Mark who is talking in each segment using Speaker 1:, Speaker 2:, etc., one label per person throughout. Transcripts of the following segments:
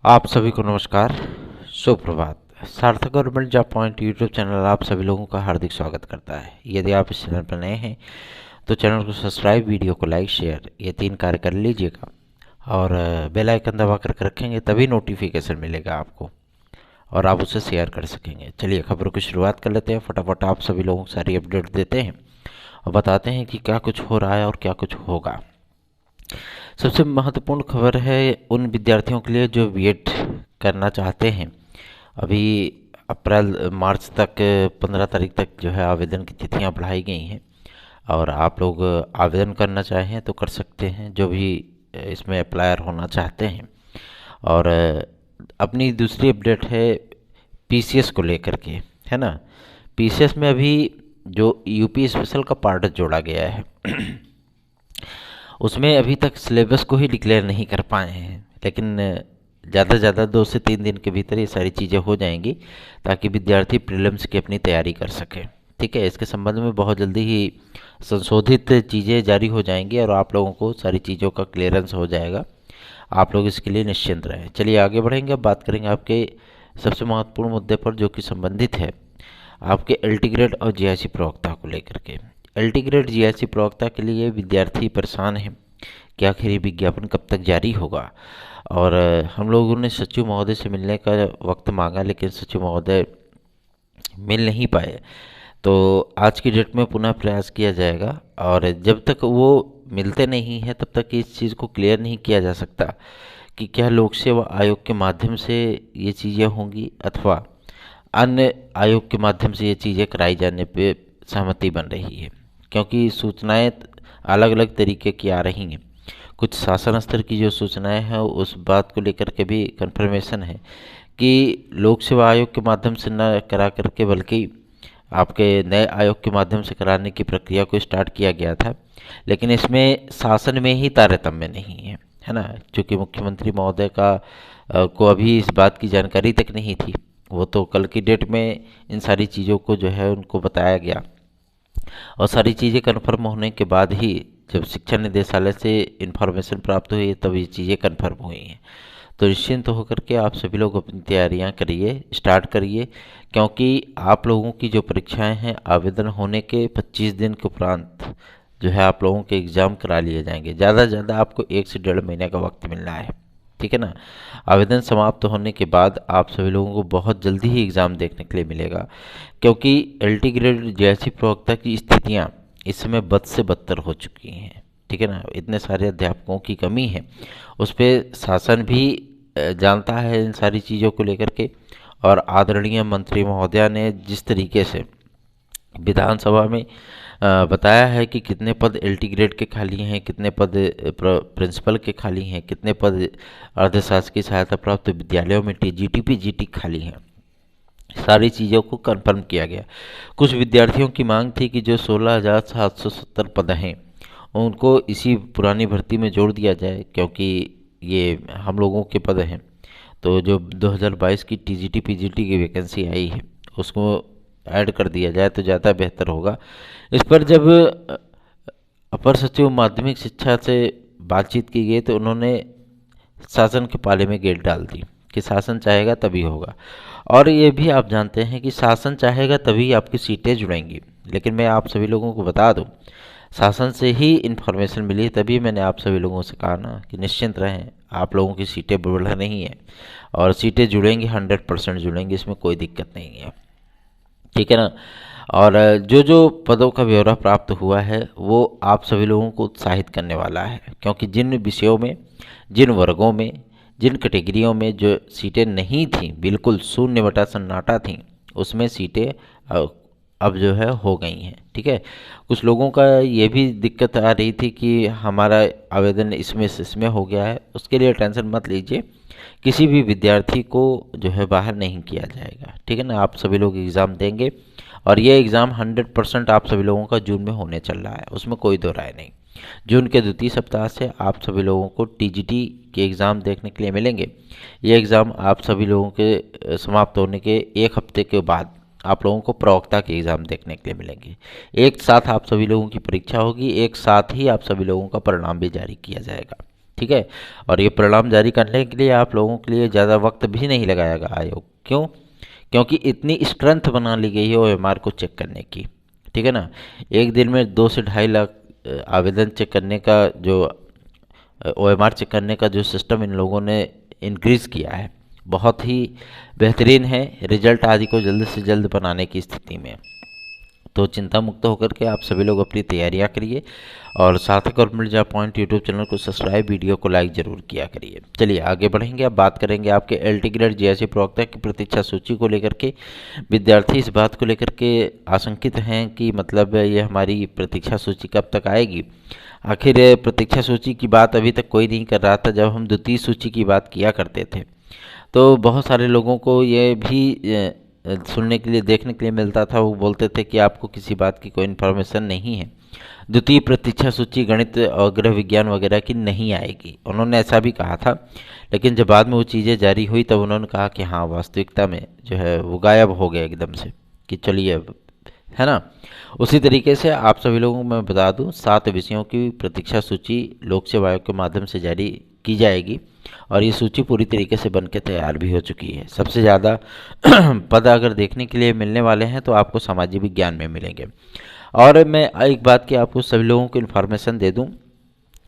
Speaker 1: आप सभी को नमस्कार, सुप्रभात। सार्थक government job point YouTube channel आप सभी लोगों का हार्दिक स्वागत करता है। यदि आप इस चैनल पर नए हैं तो चैनल को सब्सक्राइब, वीडियो को लाइक, शेयर ये 3 कार्य कर लीजिएगा और बेल आइकन दबा कर रखेंगे, तभी नोटिफिकेशन मिलेगा आपको और आप उसे शेयर कर सकेंगे। चलिए खबरों की शुरुआत कर लेते हैं। फटाफट आप सभी लोगों को सारी अपडेट देते हैं और बताते हैं कि क्या कुछ हो रहा है और क्या कुछ होगा। सबसे महत्वपूर्ण खबर है उन विद्यार्थियों के लिए जो बीएड करना चाहते हैं। अभी अप्रैल मार्च तक 15 तारीख तक जो है आवेदन की तिथियां बढ़ाई गई हैं और आप लोग आवेदन करना चाहें तो कर सकते हैं, जो भी इसमें अप्लायर होना चाहते हैं। और अपनी दूसरी अपडेट है पीसीएस को लेकर के, है ना। पीसीएस में अभी जो यूपी स्पेशल का पार्ट जोड़ा गया है उसमें अभी तक सिलेबस को ही डिक्लेयर नहीं कर पाए हैं, लेकिन ज़्यादा से ज़्यादा 2 से 3 दिन के भीतर ये सारी चीज़ें हो जाएंगी ताकि विद्यार्थी प्रीलिम्स की अपनी तैयारी कर सकें। ठीक है, इसके संबंध में बहुत जल्दी ही संशोधित चीज़ें जारी हो जाएंगी और आप लोगों को सारी चीज़ों का क्लियरेंस हो जाएगा। आप लोग इसके लिए निश्चिंत रहें। चलिए आगे बढ़ेंगे। अब बात करेंगे आपके सबसे महत्वपूर्ण मुद्दे पर, जो कि संबंधित है आपके एलटी ग्रेड और जीआईसी प्रवक्ता को लेकर के। एलटी ग्रेड जीआईसी प्रवक्ता के लिए विद्यार्थी परेशान हैं कि आखिर ये विज्ञापन कब तक जारी होगा। और हम लोगों ने सचिव महोदय से मिलने का वक्त मांगा, लेकिन सचिव महोदय मिल नहीं पाए। तो आज की डेट में पुनः प्रयास किया जाएगा और जब तक वो मिलते नहीं हैं तब तक इस चीज़ को क्लियर नहीं किया जा सकता कि क्या लोक सेवा आयोग के माध्यम से ये चीज़ें होंगी अथवा अन्य आयोग के माध्यम से ये चीज़ें कराई जाने पे सहमति बन रही है। क्योंकि सूचनाएं अलग अलग तरीके की आ रही हैं। कुछ शासन स्तर की जो सूचनाएं हैं उस बात को लेकर के भी कंफर्मेशन है कि लोक सेवा आयोग के माध्यम से न करा करके बल्कि आपके नए आयोग के माध्यम से कराने की प्रक्रिया को स्टार्ट किया गया था, लेकिन इसमें शासन में ही तारतम्य नहीं है, है ना। क्योंकि मुख्यमंत्री महोदय का को अभी इस बात की जानकारी तक नहीं थी। वो तो कल की डेट में इन सारी चीज़ों को जो है उनको बताया गया और सारी चीज़ें कन्फर्म होने के बाद ही जब शिक्षा निदेशालय से इन्फॉर्मेशन प्राप्त हुई तब ये चीज़ें कन्फर्म हुई हैं। तो निश्चिंत होकर के आप सभी लोग अपनी तैयारियां करिए, स्टार्ट करिए, क्योंकि आप लोगों की जो परीक्षाएं हैं आवेदन होने के 25 दिन के उपरांत जो है आप लोगों के एग्ज़ाम करा लिए जाएंगे। ज़्यादा से ज़्यादा आपको 1 से 1.5 महीने का वक्त मिल रहा है, ठीक है ना। आवेदन समाप्त होने के बाद आप सभी लोगों को बहुत जल्दी ही एग्ज़ाम देखने के लिए मिलेगा, क्योंकि एलटी ग्रेड जैसी प्रवक्ता की स्थितियां इस समय बद से बदतर हो चुकी हैं, ठीक है ना। इतने सारे अध्यापकों की कमी है, उस पर शासन भी जानता है इन सारी चीज़ों को लेकर के। और आदरणीय मंत्री महोदया ने जिस तरीके से विधानसभा में बताया है कि कितने पद एलटी ग्रेड के खाली हैं, कितने पद प्रिंसिपल के खाली हैं, कितने पद अर्धशासकीय सहायता प्राप्त विद्यालयों में टीजीटी पीजीटी खाली हैं, सारी चीज़ों को कंफर्म किया गया। कुछ विद्यार्थियों की मांग थी कि जो 16,770 पद हैं उनको इसी पुरानी भर्ती में जोड़ दिया जाए, क्योंकि ये हम लोगों के पद हैं। तो जो 2022 की टीजीटी पीजीटी की वैकेंसी आई है उसको ऐड कर दिया जाए तो ज़्यादा बेहतर होगा। इस पर जब अपर सचिव माध्यमिक शिक्षा से बातचीत की गई तो उन्होंने शासन के पाले में गेट डाल दी कि शासन चाहेगा तभी होगा। और ये भी आप जानते हैं कि शासन चाहेगा तभी आपकी सीटें जुड़ेंगी, लेकिन मैं आप सभी लोगों को बता दूं शासन से ही इन्फॉर्मेशन मिली, तभी मैंने आप सभी लोगों से कहा ना कि निश्चिंत रहें, आप लोगों की सीटें बढ़ रही हैं और सीटें जुड़ेंगी, 100% जुड़ेंगी, इसमें कोई दिक्कत नहीं है, ठीक है ना। और जो जो पदों का ब्यौरा प्राप्त हुआ है वो आप सभी लोगों को उत्साहित करने वाला है, क्योंकि जिन विषयों में, जिन वर्गों में, जिन कैटेगरियों में जो सीटें नहीं थीं, बिल्कुल शून्य बटा सन्नाटा थीं, उसमें सीटें अब जो है हो गई हैं, ठीक है। कुछ लोगों का ये भी दिक्कत आ रही थी कि हमारा आवेदन इसमें से इसमें हो गया है, उसके लिए टेंशन मत लीजिए। किसी भी विद्यार्थी को जो है बाहर नहीं किया जाएगा, ठीक है ना। आप सभी लोग एग्ज़ाम देंगे और ये एग्ज़ाम 100% आप सभी लोगों का जून में होने चल रहा है, उसमें कोई दो राय नहीं। जून के द्वितीय सप्ताह से आप सभी लोगों को टीजीटी के एग्ज़ाम देखने के लिए मिलेंगे। ये एग्ज़ाम आप सभी लोगों के समाप्त होने के 1 हफ्ते के बाद आप लोगों को प्रवक्ता के एग्ज़ाम देखने के लिए मिलेंगे। एक साथ आप सभी लोगों की परीक्षा होगी, एक साथ ही आप सभी लोगों का परिणाम भी जारी किया जाएगा, ठीक है। और ये परिणाम जारी करने के लिए आप लोगों के लिए ज़्यादा वक्त भी नहीं लगाएगा आयोग। क्यों? क्योंकि इतनी स्ट्रेंथ बना ली गई है OMR को चेक करने की, ठीक है ना। एक दिन में 2 से 2.5 लाख आवेदन चेक करने का जो OMR चेक करने का जो सिस्टम इन लोगों ने इंक्रीज़ किया है, बहुत ही बेहतरीन है रिजल्ट आदि को जल्द से जल्द बनाने की स्थिति में। तो चिंता मुक्त होकर के आप सभी लोग अपनी तैयारियां करिए और सार्थक और मिर्जा पॉइंट यूट्यूब चैनल को सब्सक्राइब, वीडियो को लाइक जरूर किया करिए। चलिए आगे बढ़ेंगे। अब बात करेंगे आपके LT ग्रेड JSC प्रवक्ता की प्रतीक्षा सूची को लेकर के। विद्यार्थी इस बात को लेकर के आशंकित हैं कि मतलब ये हमारी प्रतीक्षा सूची कब तक आएगी। आखिर प्रतीक्षा सूची की बात अभी तक कोई नहीं कर रहा था। जब हम द्वितीय सूची की बात किया करते थे तो बहुत सारे लोगों को ये भी सुनने के लिए, देखने के लिए मिलता था। वो बोलते थे कि आपको किसी बात की कोई इन्फॉर्मेशन नहीं है, द्वितीय प्रतीक्षा सूची गणित और गृह विज्ञान वगैरह की नहीं आएगी। उन्होंने ऐसा भी कहा था, लेकिन जब बाद में वो चीज़ें जारी हुई तब उन्होंने कहा कि हाँ, वास्तविकता में जो है वो गायब हो गया एकदम से, कि चलिए अब, है ना। उसी तरीके से आप सभी लोगों को मैं बता दूं, 7 विषयों की प्रतीक्षा सूची लोक सेवा आयोग के माध्यम से जारी की जाएगी और ये सूची पूरी तरीके से बन के तैयार भी हो चुकी है। सबसे ज़्यादा पद अगर देखने के लिए मिलने वाले हैं तो आपको सामाजिक विज्ञान में मिलेंगे। और मैं एक बात की आपको सभी लोगों को इन्फॉर्मेशन दे दूं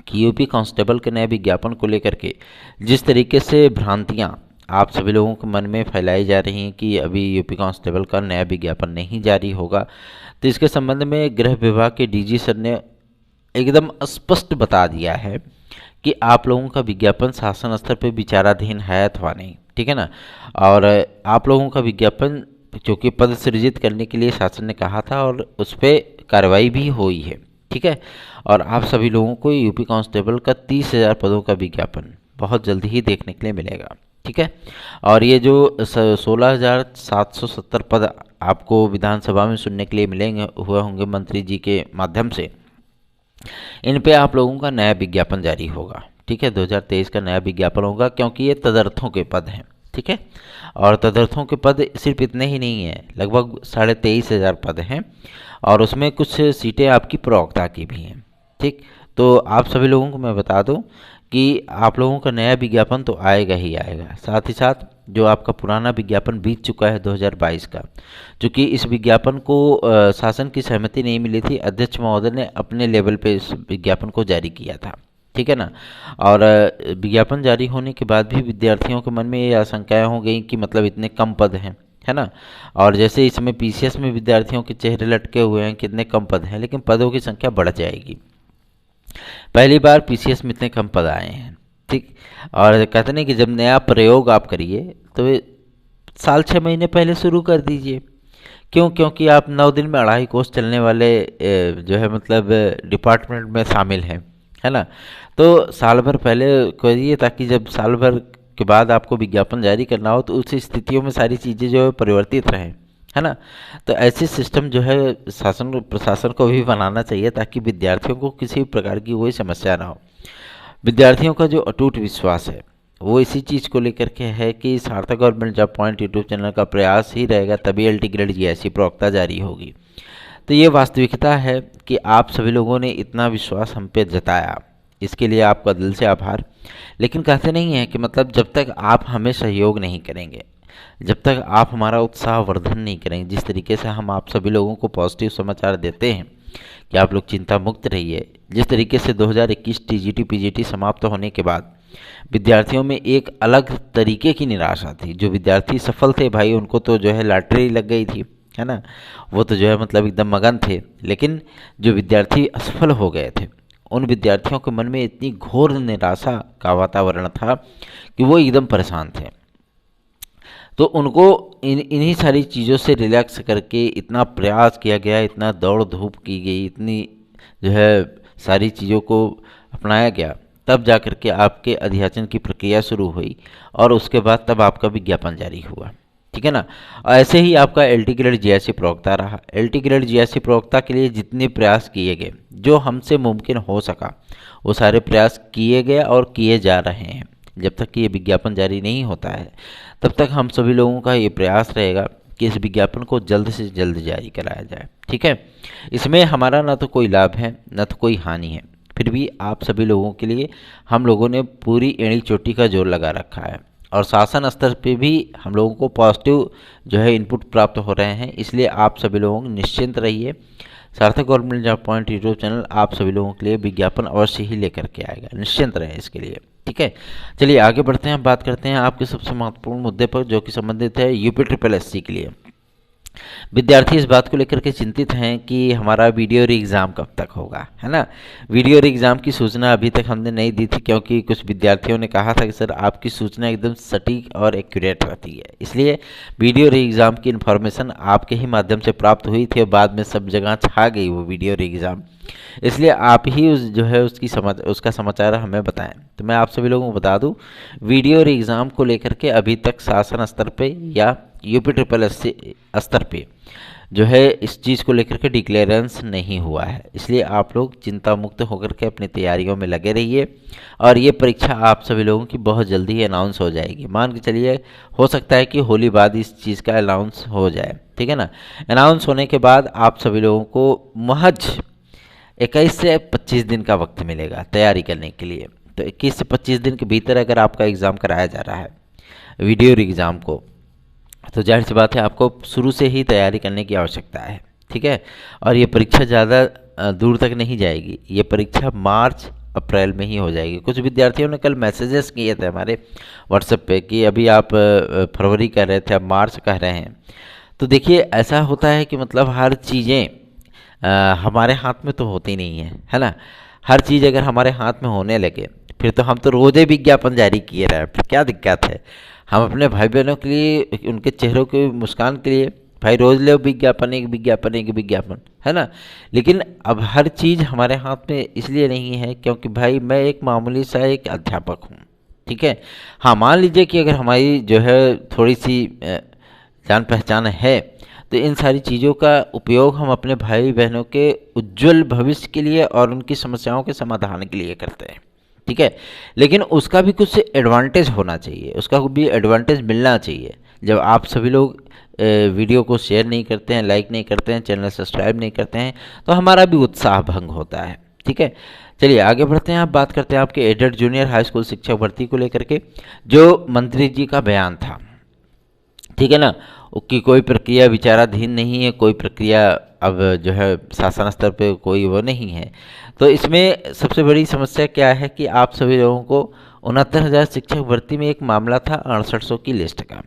Speaker 1: कि यूपी कांस्टेबल के नए विज्ञापन को लेकर के जिस तरीके से भ्रांतियां आप सभी लोगों के मन में फैलाई जा रही हैं कि अभी यूपी कांस्टेबल का नया विज्ञापन नहीं जारी होगा, तो इसके संबंध में गृह विभाग के DG सर ने एकदम स्पष्ट बता दिया है कि आप लोगों का विज्ञापन शासन स्तर पर विचाराधीन है अथवा नहीं, ठीक है ना। और आप लोगों का विज्ञापन चूँकि पद सृजित करने के लिए शासन ने कहा था और उस पर कार्रवाई भी हुई है, ठीक है। और आप सभी लोगों को यूपी कांस्टेबल का 30,000 पदों का विज्ञापन बहुत जल्द ही देखने के लिए मिलेगा, ठीक है। और ये जो 16,770 पद आपको विधानसभा में सुनने के लिए मिलेंगे हुए होंगे मंत्री जी के माध्यम से, इन पे आप लोगों का नया विज्ञापन जारी होगा, ठीक है। 2023 का नया विज्ञापन होगा, क्योंकि ये तदर्थों के पद हैं, ठीक है। और तदर्थों के पद सिर्फ इतने ही नहीं हैं, लगभग 23,500 पद हैं और उसमें कुछ सीटें आपकी प्रवक्ता की भी हैं, ठीक। तो आप सभी लोगों को मैं बता दूं कि आप लोगों का नया विज्ञापन तो आएगा ही आएगा। साथ ही साथ जो आपका पुराना विज्ञापन बीत चुका है 2022 का, चूँकि इस विज्ञापन को शासन की सहमति नहीं मिली थी, अध्यक्ष महोदय ने अपने लेवल पे इस विज्ञापन को जारी किया था, ठीक है ना। और विज्ञापन जारी होने के बाद भी विद्यार्थियों के मन में ये आशंकाएं हो गई कि मतलब इतने कम पद हैं, है ना। और जैसे इस समय PCS में विद्यार्थियों के चेहरे लटके हुए हैं, कितने कम पद हैं, लेकिन पदों की संख्या बढ़ जाएगी। पहली बार PCS में इतने कम पद आए हैं, ठीक। और कहते नहीं कि जब नया प्रयोग आप करिए तो साल 6 महीने पहले शुरू कर दीजिए। क्यों? क्योंकि आप 9 दिन में 2.5 कोर्स चलने वाले जो है मतलब डिपार्टमेंट में शामिल हैं, है ना। तो साल भर पहले करिए, ताकि जब साल भर के बाद आपको विज्ञापन जारी करना हो तो उस स्थितियों में सारी चीज़ें जो है परिवर्तित रहें, है ना। तो ऐसे सिस्टम जो है शासन प्रशासन को भी बनाना चाहिए, ताकि विद्यार्थियों को किसी प्रकार की कोई समस्या ना हो। विद्यार्थियों का जो अटूट विश्वास है वो इसी चीज़ को लेकर के है कि सार्थक government job point YouTube channel का प्रयास ही रहेगा तभी LT ग्रेड JSC प्रवक्ता जारी होगी। तो ये वास्तविकता है कि आप सभी लोगों ने इतना विश्वास हम पे जताया, इसके लिए आपका दिल से आभार। लेकिन कहते नहीं है कि मतलब जब तक आप हमें सहयोग नहीं करेंगे, जब तक आप हमारा उत्साह वर्धन नहीं करेंगे, जिस तरीके से हम आप सभी लोगों को पॉजिटिव समाचार देते हैं कि आप लोग चिंता मुक्त रहिए, जिस तरीके से 2021 TGT PGT समाप्त होने के बाद विद्यार्थियों में एक अलग तरीके की निराशा थी। जो विद्यार्थी सफल थे भाई, उनको तो जो है लॉटरी लग गई थी, है ना, वो तो जो है मतलब एकदम मगन थे। लेकिन जो विद्यार्थी असफल हो गए थे, उन विद्यार्थियों के मन में इतनी घोर निराशा का वातावरण था कि वो एकदम परेशान थे। तो उनको इन्हीं सारी चीज़ों से रिलैक्स करके इतना प्रयास किया गया, इतना दौड़ धूप की गई, इतनी जो है सारी चीज़ों को अपनाया गया, तब जा कर के आपके अध्याचन की प्रक्रिया शुरू हुई और उसके बाद तब आपका विज्ञापन जारी हुआ, ठीक है ना। ऐसे ही आपका LT ग्रेड JSC प्रवक्ता रहा। LT ग्रेड JSC प्रवक्ता के लिए जितने प्रयास किए गए, जो हमसे मुमकिन हो सका, वो सारे प्रयास किए गए और किए जा रहे हैं। जब तक कि ये विज्ञापन जारी नहीं होता है, तब तक हम सभी लोगों का ये प्रयास रहेगा कि इस विज्ञापन को जल्द से जल्द जारी कराया जाए, ठीक है। इसमें हमारा ना तो कोई लाभ है, ना तो कोई हानि है। फिर भी आप सभी लोगों के लिए हम लोगों ने पूरी एड़ी चोटी का जोर लगा रखा है और शासन स्तर पे भी हम लोगों को पॉजिटिव जो है इनपुट प्राप्त हो रहे हैं। इसलिए आप सभी लोगों को निश्चिंत रहिए। सार्थक government job point YouTube channel आप सभी लोगों के लिए विज्ञापन अवश्य ही लेकर के आएगा, निश्चिंत रहें इसके लिए। ठीक है, चलिए आगे बढ़ते हैं, बात करते हैं आपके सबसे महत्वपूर्ण मुद्दे पर जो कि संबंधित है यूपी ट्रिपल एससी के लिए। विद्यार्थी इस बात को लेकर के चिंतित हैं कि हमारा वीडियो री एग्ज़ाम कब तक होगा, है ना। वीडियो री एग्ज़ाम की सूचना अभी तक हमने नहीं दी थी क्योंकि कुछ विद्यार्थियों ने कहा था कि सर आपकी सूचना एकदम सटीक और एक्यूरेट रहती है, इसलिए वीडियो री एग्ज़ाम की इन्फॉर्मेशन आपके ही माध्यम से प्राप्त हुई थी और बाद में सब जगह छा गई वो वीडियो री एग्ज़ाम। इसलिए आप ही जो है उसका समाचार हमें बताएं। तो मैं आप सभी लोगों को बता दूं, वीडियो री एग्ज़ाम को लेकर के अभी तक शासन स्तर पे या यूपी ट्रिपल एससी स्तर पे जो है इस चीज़ को लेकर के डिक्लेरेंस नहीं हुआ है। इसलिए आप लोग चिंता मुक्त होकर के अपनी तैयारियों में लगे रहिए और ये परीक्षा आप सभी लोगों की बहुत जल्दी ही अनाउंस हो जाएगी। मान के चलिए हो सकता है कि होली बाद इस चीज़ का अनाउंस हो जाए, ठीक है ना। अनाउंस होने के बाद आप सभी लोगों को महज 21 से 25 दिन का वक्त मिलेगा तैयारी करने के लिए। तो 21 से 25 दिन के भीतर अगर आपका एग्ज़ाम कराया जा रहा है वीडियो एग्ज़ाम को, तो जाहिर सी बात है आपको शुरू से ही तैयारी करने की आवश्यकता है, ठीक है। और ये परीक्षा ज़्यादा दूर तक नहीं जाएगी, ये परीक्षा मार्च अप्रैल में ही हो जाएगी। कुछ विद्यार्थियों ने कल मैसेजेस किए थे हमारे व्हाट्सएप पे कि अभी आप फरवरी कह रहे थे, अब मार्च कह रहे हैं। तो देखिए ऐसा होता है कि मतलब हर चीज़ें हमारे हाथ में तो होती नहीं है ना। हर चीज़ अगर हमारे हाथ में होने लगे फिर तो हम तो रोज़े विज्ञापन जारी किए रहे, फिर क्या दिक्कत है। हम अपने भाई बहनों के लिए, उनके चेहरों की मुस्कान के लिए भाई रोज़ ले विज्ञापन, एक विज्ञापन, एक विज्ञापन, है ना। लेकिन अब हर चीज़ हमारे हाथ में इसलिए नहीं है क्योंकि भाई मैं एक मामूली सा एक अध्यापक हूँ, ठीक है। हाँ, मान लीजिए कि अगर हमारी जो है थोड़ी सी जान पहचान है तो इन सारी चीज़ों का उपयोग हम अपने भाई बहनों के उज्जवल भविष्य के लिए और उनकी समस्याओं के समाधान के लिए करते हैं, ठीक है। लेकिन उसका भी कुछ एडवांटेज होना चाहिए, उसका भी एडवांटेज मिलना चाहिए। जब आप सभी लोग वीडियो को शेयर नहीं करते हैं, लाइक नहीं करते हैं, चैनल सब्सक्राइब नहीं करते हैं, तो हमारा भी उत्साह भंग होता है, ठीक है। चलिए आगे बढ़ते हैं, आप बात करते हैं आपके एडेड जूनियर हाई स्कूल शिक्षक भर्ती को लेकर के जो मंत्री जी का बयान था, ठीक है ना। कि कोई प्रक्रिया विचाराधीन नहीं है, कोई प्रक्रिया अब जो है शासन स्तर पे कोई वो नहीं है। तो इसमें सबसे बड़ी समस्या क्या है कि आप सभी लोगों को 69,000 शिक्षक भर्ती में एक मामला था 6800 की लिस्ट का।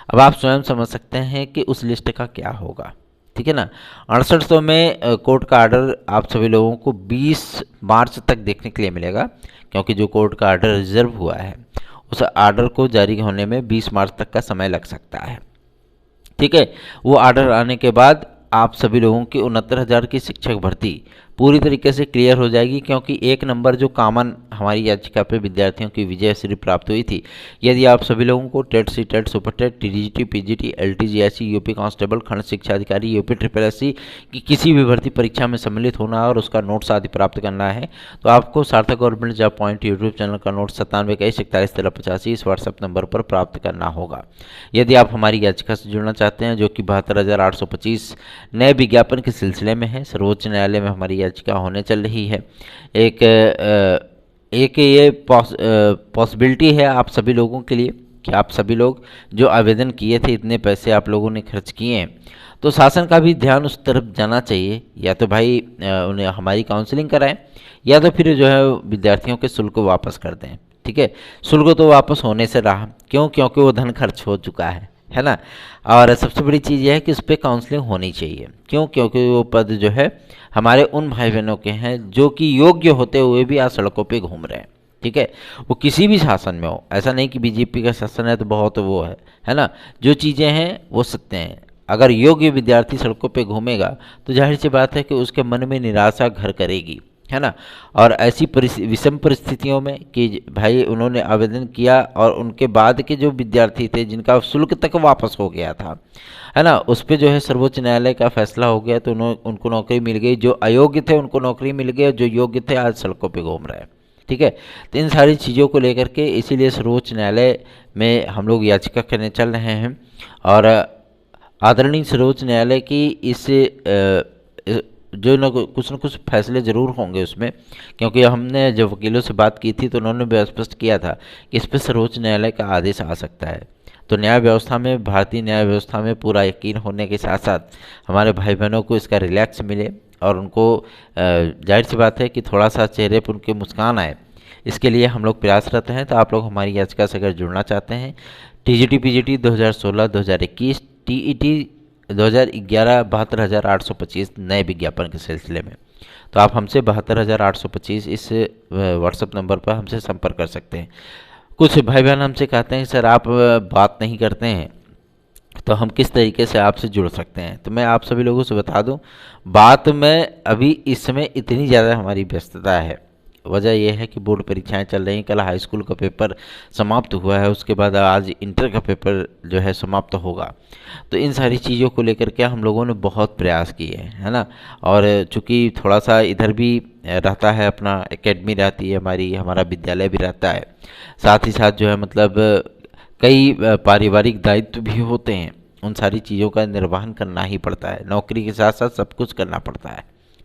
Speaker 1: अब आप स्वयं समझ सकते हैं कि उस लिस्ट का क्या होगा, ठीक है ना। 6800 में कोर्ट का आर्डर आप सभी लोगों को 20 मार्च तक देखने के लिए मिलेगा क्योंकि जो कोर्ट का आर्डर रिजर्व हुआ है उस आर्डर को जारी होने में 20 मार्च तक का समय लग सकता है, ठीक है। वो आर्डर आने के बाद आप सभी लोगों की 69,000 की शिक्षक भर्ती पूरी तरीके से क्लियर हो जाएगी क्योंकि एक नंबर जो कॉमन हमारी याचिका पे विद्यार्थियों की विजय श्री प्राप्त हुई थी। यदि आप सभी लोगों को TET, C TET, super TET, TGT, PGT, LT GIC, UP constable, खंड शिक्षा अधिकारी, यूपी ट्रिपल एससी की किसी भी भर्ती परीक्षा में सम्मिलित होना और उसका नोट्स आदि प्राप्त करना है तो आपको सार्थक government job point YouTube channel का नोट 9721411385 इस व्हाट्सएप नंबर पर प्राप्त करना होगा। यदि आप हमारी याचिका से जुड़ना चाहते हैं जो कि 72,825 नए विज्ञापन के सिलसिले में है, सर्वोच्च न्यायालय में हमारी याचिका होने चल रही है। एक ये पॉसिबिलिटी है आप सभी लोगों के लिए कि आप सभी लोग जो आवेदन किए थे, इतने पैसे आप लोगों ने खर्च किए हैं, तो शासन का भी ध्यान उस तरफ जाना चाहिए। या तो भाई उन्हें हमारी काउंसलिंग कराएं या तो फिर जो है विद्यार्थियों के शुल्क को वापस कर दें, ठीक है। शुल्क तो वापस होने से रहा, क्यों? क्योंकि वो धन खर्च हो चुका है ना। और सबसे बड़ी चीज़ यह है कि उस पर काउंसलिंग होनी चाहिए, क्यों? क्योंकि वो पद जो है हमारे उन भाई बहनों के हैं जो कि योग्य होते हुए भी आज सड़कों पे घूम रहे हैं, ठीक है। वो किसी भी शासन में हो, ऐसा नहीं कि बीजेपी का शासन है तो बहुत वो है ना। जो चीज़ें हैं वो सत्य हैं। अगर योग्य विद्यार्थी सड़कों पे घूमेगा तो जाहिर सी बात है कि उसके मन में निराशा घर करेगी, है ना। और ऐसी विषम परिस्थितियों में कि भाई उन्होंने आवेदन किया और उनके बाद के जो विद्यार्थी थे जिनका शुल्क तक वापस हो गया था, है ना, उस पर जो है सर्वोच्च न्यायालय का फैसला हो गया तो उनको नौकरी मिल गई। जो अयोग्य थे उनको नौकरी मिल गई, जो योग्य थे आज सड़कों पर घूम रहे हैं, ठीक है। तो इन सारी चीज़ों को लेकर के इसीलिए सर्वोच्च न्यायालय में हम लोग याचिका करने चल रहे हैं और आदरणीय सर्वोच्च न्यायालय की इस जो कुछ न कुछ फैसले ज़रूर होंगे उसमें, क्योंकि हमने जब वकीलों से बात की थी तो उन्होंने भी स्पष्ट किया था कि इस पर सर्वोच्च न्यायालय का आदेश आ सकता है। तो न्याय व्यवस्था में, भारतीय न्याय व्यवस्था में पूरा यकीन होने के साथ साथ हमारे भाई बहनों को इसका रिलैक्स मिले और उनको जाहिर सी बात है कि थोड़ा सा चेहरे पर उनके मुस्कान आए, इसके लिए हम लोग प्रयासरत हैं। तो आप लोग हमारी याचिका से अगर जुड़ना चाहते हैं, टीजीटी पीजीटी 2016-2021, टीईटी 2011 72,825 नए विज्ञापन के सिलसिले में, तो आप हमसे 72,825 इस व्हाट्सएप नंबर पर हमसे संपर्क कर सकते हैं। कुछ भाई बहन हमसे कहते हैं सर आप बात नहीं करते हैं, तो हम किस तरीके से आपसे जुड़ सकते हैं। तो मैं आप सभी लोगों से बता दूं, बात में अभी इस समय इतनी ज़्यादा हमारी व्यस्तता है, वजह यह है कि बोर्ड परीक्षाएं चल रही हैं। कल हाई स्कूल का पेपर समाप्त हुआ है, उसके बाद आज इंटर का पेपर जो है समाप्त होगा। तो इन सारी चीज़ों को लेकर के हम लोगों ने बहुत प्रयास किए हैं, है ना। और चूँकि थोड़ा सा इधर भी रहता है, अपना एकेडमी रहती है हमारी, हमारा विद्यालय भी रहता है, साथ ही साथ जो है मतलब कई पारिवारिक दायित्व भी होते हैं, उन सारी चीज़ों का निर्वहन करना ही पड़ता है, नौकरी के साथ साथ सब कुछ करना पड़ता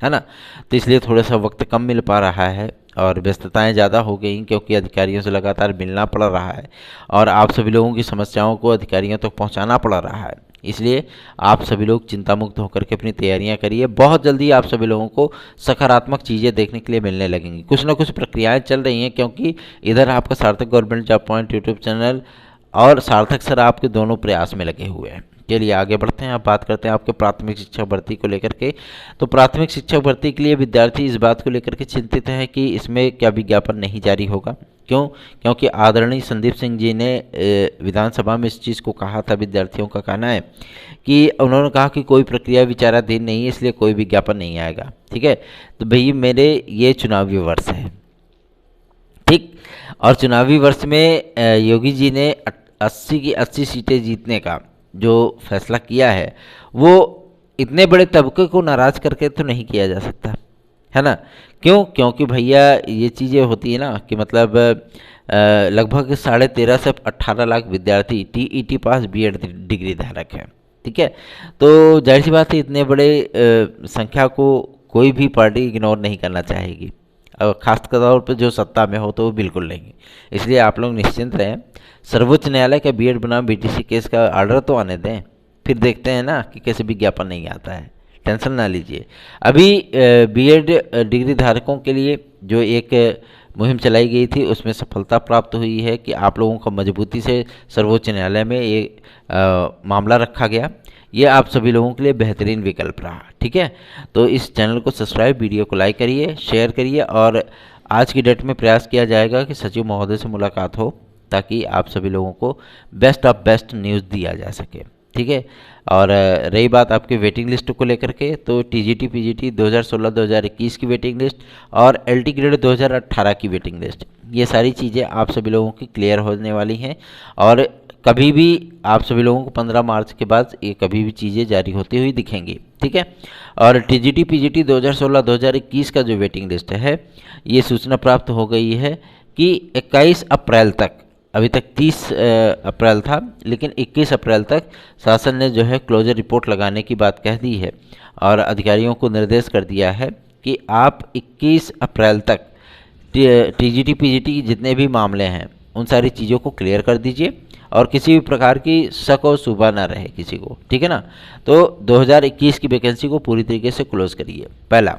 Speaker 1: है ना। तो इसलिए थोड़ा सा वक्त कम मिल पा रहा है और व्यस्तताएं ज़्यादा हो गई, क्योंकि अधिकारियों से लगातार मिलना पड़ रहा है और आप सभी लोगों की समस्याओं को अधिकारियों तक पहुंचाना पड़ रहा है। इसलिए आप सभी लोग चिंता मुक्त होकर के अपनी तैयारियां करिए। बहुत जल्दी आप सभी लोगों को सकारात्मक चीज़ें देखने के लिए मिलने लगेंगी। कुछ ना कुछ प्रक्रियाएं चल रही हैं, क्योंकि इधर आपका सार्थक government job point YouTube channel और सार्थक सर आपके दोनों प्रयास में लगे हुए हैं। चलिए आगे बढ़ते हैं। आप बात करते हैं आपके प्राथमिक शिक्षक भर्ती को लेकर के। तो प्राथमिक शिक्षक भर्ती के लिए विद्यार्थी इस बात को लेकर के चिंतित हैं कि इसमें क्या विज्ञापन नहीं जारी होगा। क्यों? क्योंकि आदरणीय संदीप सिंह जी ने विधानसभा में इस चीज़ को कहा था। विद्यार्थियों का कहना है कि उन्होंने कहा कि कोई प्रक्रिया विचाराधीन नहीं है, इसलिए कोई विज्ञापन नहीं आएगा। ठीक है, तो भैया मेरे ये चुनावी वर्ष है, ठीक, और चुनावी वर्ष में योगी जी ने 80 की 80 सीटें जीतने का जो फैसला किया है, वो इतने बड़े तबके को नाराज़ करके तो नहीं किया जा सकता, है ना। क्यों? क्योंकि भैया ये चीज़ें होती है ना कि मतलब लगभग 13.5 से 18 लाख विद्यार्थी टीईटी पास बीएड डिग्री धारक हैं। ठीक है, तो जाहिर सी बात है इतने बड़े संख्या को कोई भी पार्टी इग्नोर नहीं करना चाहेगी, और खास तौर पर जो सत्ता में हो तो वो बिल्कुल नहीं। इसलिए आप लोग निश्चिंत रहें। सर्वोच्च न्यायालय का बीएड बनाम बीटीसी केस का ऑर्डर तो आने दें, फिर देखते हैं ना कि कैसे विज्ञापन नहीं आता है। टेंशन ना लीजिए। अभी बीएड डिग्री धारकों के लिए जो एक मुहिम चलाई गई थी, उसमें सफलता प्राप्त हुई है कि आप लोगों को मजबूती से सर्वोच्च न्यायालय में ये मामला रखा गया। ये आप सभी लोगों के लिए बेहतरीन विकल्प रहा। ठीक है, तो इस चैनल को सब्सक्राइब, वीडियो को लाइक करिए, शेयर करिए, और आज की डेट में प्रयास किया जाएगा कि सचिव महोदय से मुलाकात हो, ताकि आप सभी लोगों को बेस्ट ऑफ बेस्ट न्यूज़ दिया जा सके। ठीक है, और रही बात आपके वेटिंग लिस्ट को लेकर के, तो टीजीटी पीजीटी 2016-2021 की वेटिंग लिस्ट और एलटी ग्रेड 2018 की वेटिंग लिस्ट, ये सारी चीज़ें आप सभी लोगों की क्लियर होने वाली हैं। और कभी भी आप सभी लोगों को 15 मार्च के बाद ये कभी भी चीज़ें जारी होती हुई दिखेंगी। ठीक है, और टीजीटी पीजीटी 2016-2021 का जो वेटिंग लिस्ट है, ये सूचना प्राप्त हो गई है कि 21 अप्रैल तक, अभी तक 30 अप्रैल था, लेकिन 21 अप्रैल तक शासन ने जो है क्लोजर रिपोर्ट लगाने की बात कह दी है और अधिकारियों को निर्देश कर दिया है कि आप 21 अप्रैल तक टीजीटी पीजीटी के जितने भी मामले हैं उन सारी चीज़ों को क्लियर कर दीजिए और किसी भी प्रकार की शक और शुबा ना रहे किसी को। ठीक है ना, तो 2021 की वैकेंसी को पूरी तरीके से क्लोज करिए, पहला।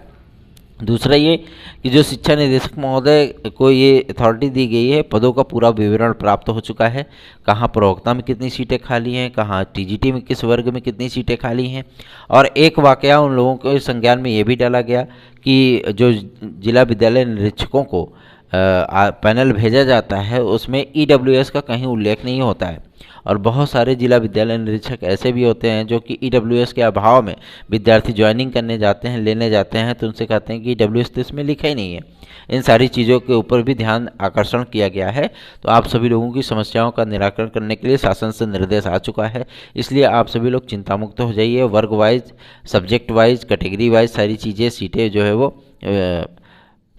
Speaker 1: दूसरा ये कि जो शिक्षा निदेशक महोदय को ये अथॉरिटी दी गई है, पदों का पूरा विवरण प्राप्त हो चुका है, कहाँ प्रवक्ता में कितनी सीटें खाली हैं, कहाँ टीजीटी में किस वर्ग में कितनी सीटें खाली हैं। और एक वाकया उन लोगों के संज्ञान में ये भी डाला गया कि जो जिला विद्यालय निरीक्षकों को पैनल भेजा जाता है, उसमें ईडब्ल्यूएस का कहीं उल्लेख नहीं होता है। और बहुत सारे जिला विद्यालय निरीक्षक ऐसे भी होते हैं जो कि ईडब्ल्यूएस के अभाव में विद्यार्थी ज्वाइनिंग करने जाते हैं, लेने जाते हैं, तो उनसे कहते हैं कि ईडब्ल्यूएस तो इसमें लिखा ही नहीं है। इन सारी चीज़ों के ऊपर भी ध्यान आकर्षण किया गया है। तो आप सभी लोगों की समस्याओं का निराकरण करने के लिए शासन से निर्देश आ चुका है। इसलिए आप सभी लोग चिंता मुक्त हो जाइए। वर्ग wise, subject wise, category wise सारी चीज़ें, सीटें जो है वो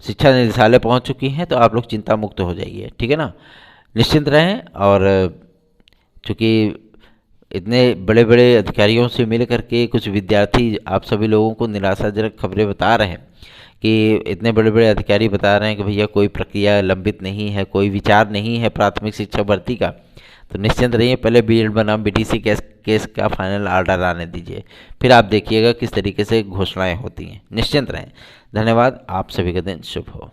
Speaker 1: शिक्षा निदेशालय पहुंच चुकी हैं। तो आप लोग चिंता मुक्त हो जाइए। ठीक है ना, निश्चिंत रहें। और चूँकि इतने बड़े बड़े अधिकारियों से मिल करके कुछ विद्यार्थी आप सभी लोगों को निराशाजनक खबरें बता रहे हैं कि इतने बड़े बड़े अधिकारी बता रहे हैं कि भैया कोई प्रक्रिया लंबित नहीं है, कोई विचार नहीं है प्राथमिक शिक्षक भर्ती का, तो निश्चिंत रहिए, पहले बीएड बनाम बीटीसी केस का फाइनल ऑर्डर आने दीजिए, फिर आप देखिएगा किस तरीके से घोषणाएं होती हैं। निश्चिंत रहें। धन्यवाद। आप सभी का दिन शुभ हो।